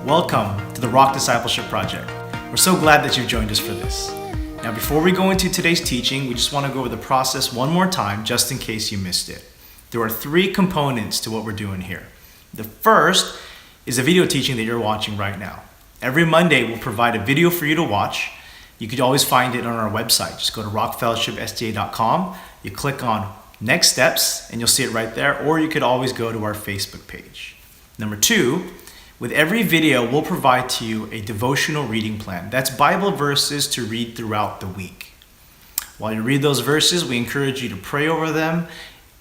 Welcome to the RoC Discipleship Project. We're so glad that you've joined us for this. Now, before we go into today's teaching, we just want to go over the process one more time, just in case you missed it. There are three components to what we're doing here. The first is a video teaching that you're watching right now. Every Monday, we'll provide a video for you to watch. You could always find it on our website. Just go to rockfellowshipsta.com. You click on Next Steps, and you'll see it right there. Or you could always go to our Facebook page. Number two, with every video, we'll provide to you a devotional reading plan. That's Bible verses to read throughout the week. While you read those verses, we encourage you to pray over them,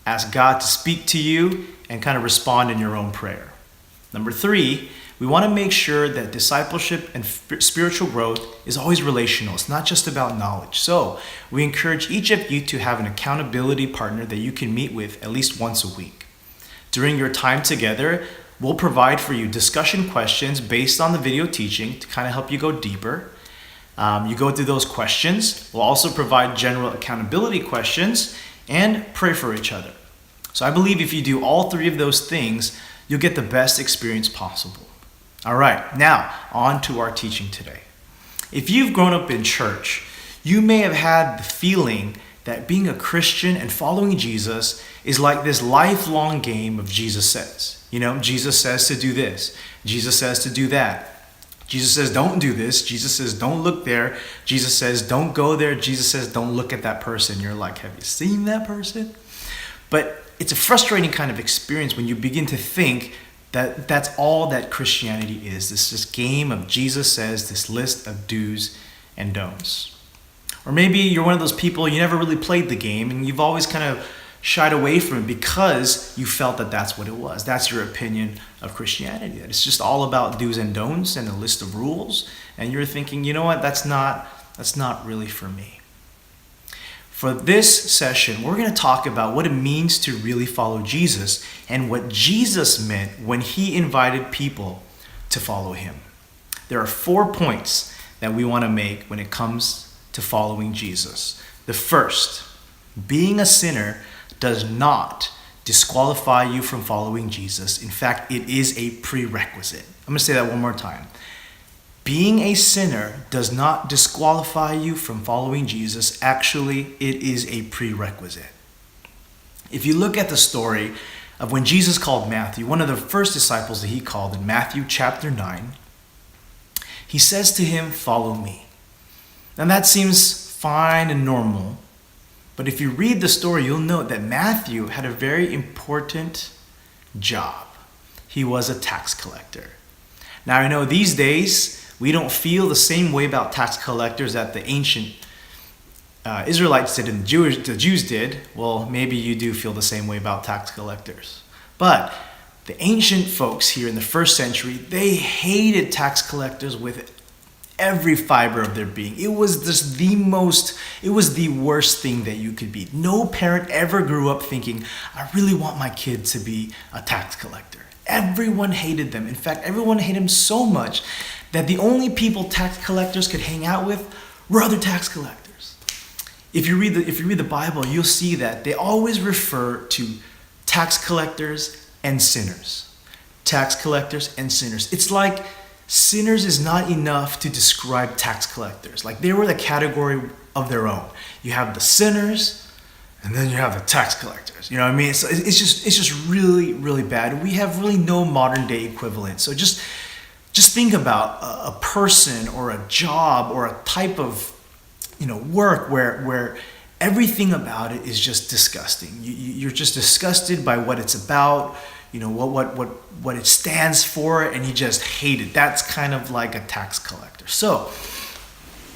ask God to speak to you, and kind of respond in your own prayer. Number three, we want to make sure that discipleship and spiritual growth is always relational. It's not just about knowledge. So we encourage each of you to have an accountability partner that you can meet with at least once a week. During your time together, we'll provide for you discussion questions based on the video teaching to kind of help you go deeper. You go through those questions. We'll also provide general accountability questions and pray for each other. So I believe if you do all three of those things, you'll get the best experience possible. All right, now on to our teaching today. If you've grown up in church, you may have had the feeling that being a Christian and following Jesus is like this lifelong game of Jesus says. You know, Jesus says to do this. Jesus says to do that. Jesus says don't do this. Jesus says don't look there. Jesus says don't go there. Jesus says don't look at that person. You're like, have you seen that person? But it's a frustrating kind of experience when you begin to think that that's all that Christianity is. This game of Jesus says, this list of do's and don'ts. Or maybe you're one of those people, you never really played the game and you've always kind of shied away from it because you felt that that's what it was. That's your opinion of Christianity. That it's just all about do's and don'ts and a list of rules. And you're thinking, you know what, that's not really for me. For this session, we're going to talk about what it means to really follow Jesus and what Jesus meant when he invited people to follow him. There are 4 points that we want to make when it comes to following Jesus. The first, being a sinner does not disqualify you from following Jesus. In fact, it is a prerequisite. I'm going to say that one more time. Being a sinner does not disqualify you from following Jesus. Actually, it is a prerequisite. If you look at the story of when Jesus called Matthew, one of the first disciples that he called in Matthew chapter 9, he says to him, "Follow me." Now that seems fine and normal. But if you read the story, you'll note that Matthew had a very important job. He was a tax collector. Now, I know these days, we don't feel the same way about tax collectors that the ancient Israelites did and the Jews did. Well, maybe you do feel the same way about tax collectors. But the ancient folks here in the first century, they hated tax collectors with every fiber of their being. It was the worst thing that you could be. No parent ever grew up thinking, I really want my kid to be a tax collector. Everyone hated them. In fact, everyone hated them so much that the only people tax collectors could hang out with were other tax collectors. If you read the Bible, you'll see that they always refer to tax collectors and sinners. Tax collectors and sinners. It's like sinners is not enough to describe tax collectors. Like they were the category of their own. You have the sinners, and then you have the tax collectors. You know what I mean? So it's just really, really bad. We have really no modern day equivalent. So just think about a person or a job or a type of work where everything about it is just disgusting. You're just disgusted by what it's about. What it stands for, and you just hate it. That's kind of like a tax collector. So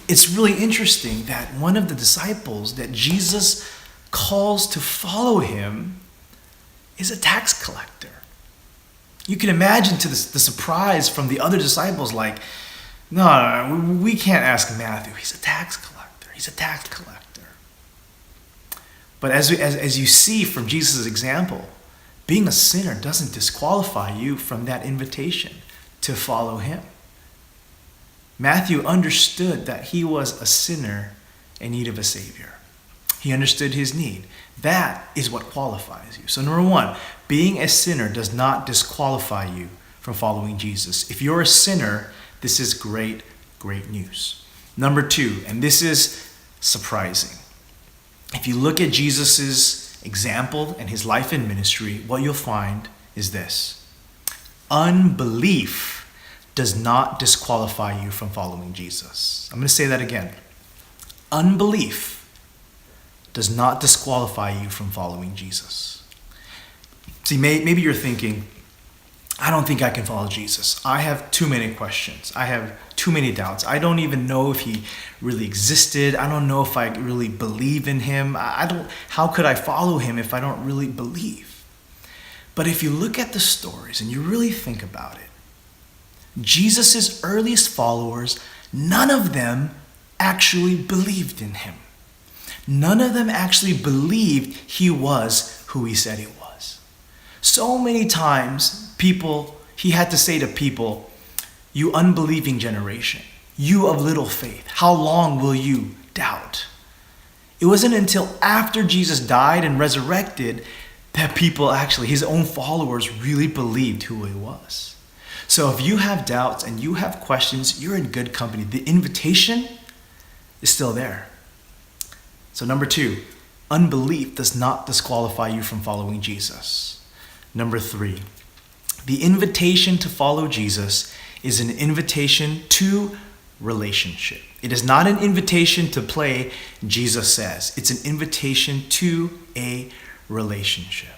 it's really interesting that one of the disciples that Jesus calls to follow him is a tax collector. You can imagine the surprise from the other disciples, like, no, we can't ask Matthew. He's a tax collector. He's a tax collector. But as you see from Jesus' example, being a sinner doesn't disqualify you from that invitation to follow him. Matthew understood that he was a sinner in need of a Savior. He understood his need. That is what qualifies you. So number one, being a sinner does not disqualify you from following Jesus. If you're a sinner, this is great, great news. Number 2, and this is surprising. If you look at Jesus' example and his life and ministry, what you'll find is this: unbelief does not disqualify you from following Jesus. I'm going to say that again. Unbelief does not disqualify you from following Jesus. See, maybe you're thinking, I don't think I can follow Jesus. I have too many questions. I have too many doubts. I don't even know if he really existed. I don't know if I really believe in him. How could I follow him if I don't really believe? But if you look at the stories and you really think about it, Jesus' earliest followers, none of them actually believed in him. None of them actually believed he was who he said he was. So many times he had to say to people, you unbelieving generation, you of little faith, how long will you doubt? It wasn't until after Jesus died and resurrected that people actually, his own followers, really believed who he was. So if you have doubts and you have questions, you're in good company. The invitation is still there. So number 2, unbelief does not disqualify you from following Jesus. Number 3, the invitation to follow Jesus is an invitation to relationship. It is not an invitation to play Jesus says. It's an invitation to a relationship.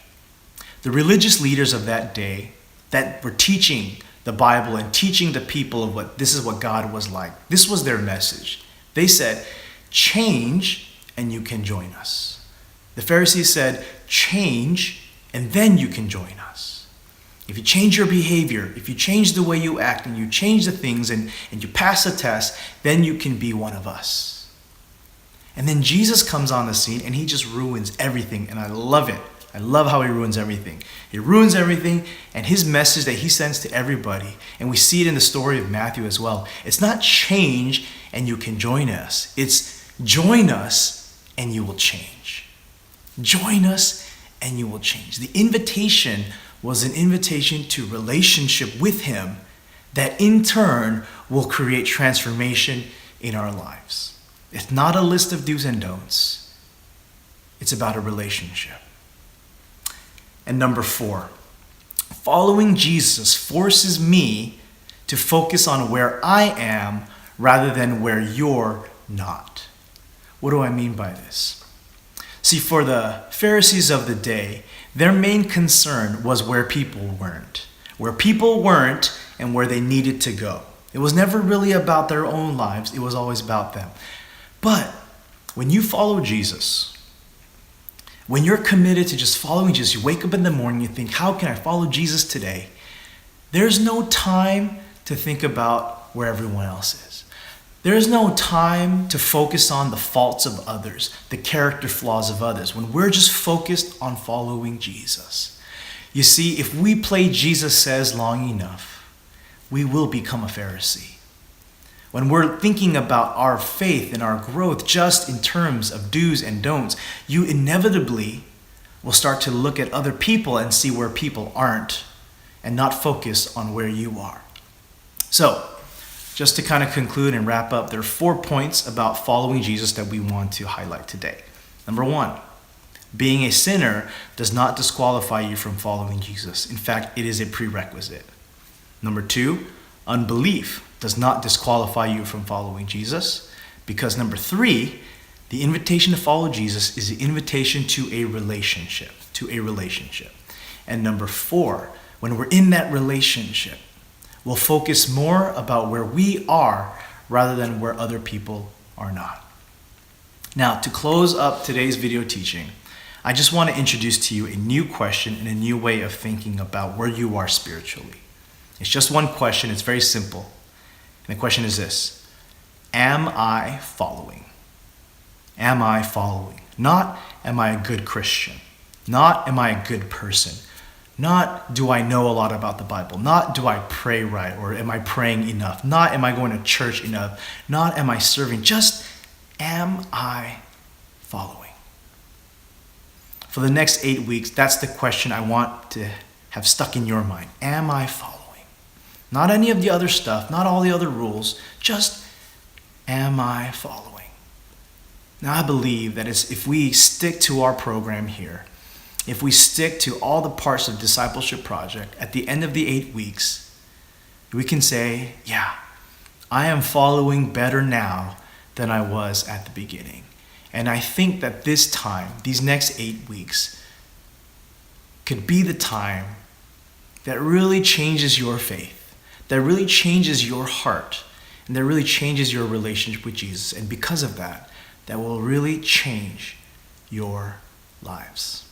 The religious leaders of that day that were teaching the Bible and teaching the people of this is what God was like, this was their message. They said, change and you can join us. The Pharisees said, change and then you can join us. If you change your behavior, if you change the way you act and you change the things and you pass a test, then you can be one of us. And then Jesus comes on the scene and he just ruins everything, and I love it. I love how he ruins everything. He ruins everything, and his message that he sends to everybody, and we see it in the story of Matthew as well, it's not change and you can join us. It's join us and you will change. Join us and you will change. The invitation was an invitation to relationship with him that in turn will create transformation in our lives. It's not a list of do's and don'ts. It's about a relationship. And number 4, following Jesus forces me to focus on where I am rather than where you're not. What do I mean by this? See, for the Pharisees of the day, their main concern was where people weren't and where they needed to go. It was never really about their own lives. It was always about them. But when you follow Jesus, when you're committed to just following Jesus, you wake up in the morning, you think, how can I follow Jesus today? There's no time to think about where everyone else is. There's no time to focus on the faults of others, the character flaws of others, when we're just focused on following Jesus. You see, if we play Jesus says long enough, we will become a Pharisee. When we're thinking about our faith and our growth just in terms of do's and don'ts, you inevitably will start to look at other people and see where people aren't and not focus on where you are. So, just to kind of conclude and wrap up, there are 4 points about following Jesus that we want to highlight today. Number 1, being a sinner does not disqualify you from following Jesus. In fact, it is a prerequisite. Number 2, unbelief does not disqualify you from following Jesus, because number 3, the invitation to follow Jesus is the invitation to a relationship, And number 4, when we're in that relationship, we'll focus more about where we are rather than where other people are not. Now, to close up today's video teaching, I just want to introduce to you a new question and a new way of thinking about where you are spiritually. It's just one question. It's very simple. And the question is this: am I following? Am I following? Not, am I a good Christian? Not, am I a good person? Not, do I know a lot about the Bible? Not, do I pray right? Or am I praying enough? Not, am I going to church enough? Not, am I serving? Just, am I following? For the next 8 weeks, that's the question I want to have stuck in your mind. Am I following? Not any of the other stuff, not all the other rules, just am I following? Now I believe that if we stick to our program here, if we stick to all the parts of Discipleship Project, at the end of the 8 weeks, we can say, yeah, I am following better now than I was at the beginning. And I think that this time, these next 8 weeks, could be the time that really changes your faith, that really changes your heart, and that really changes your relationship with Jesus. And because of that, that will really change your lives.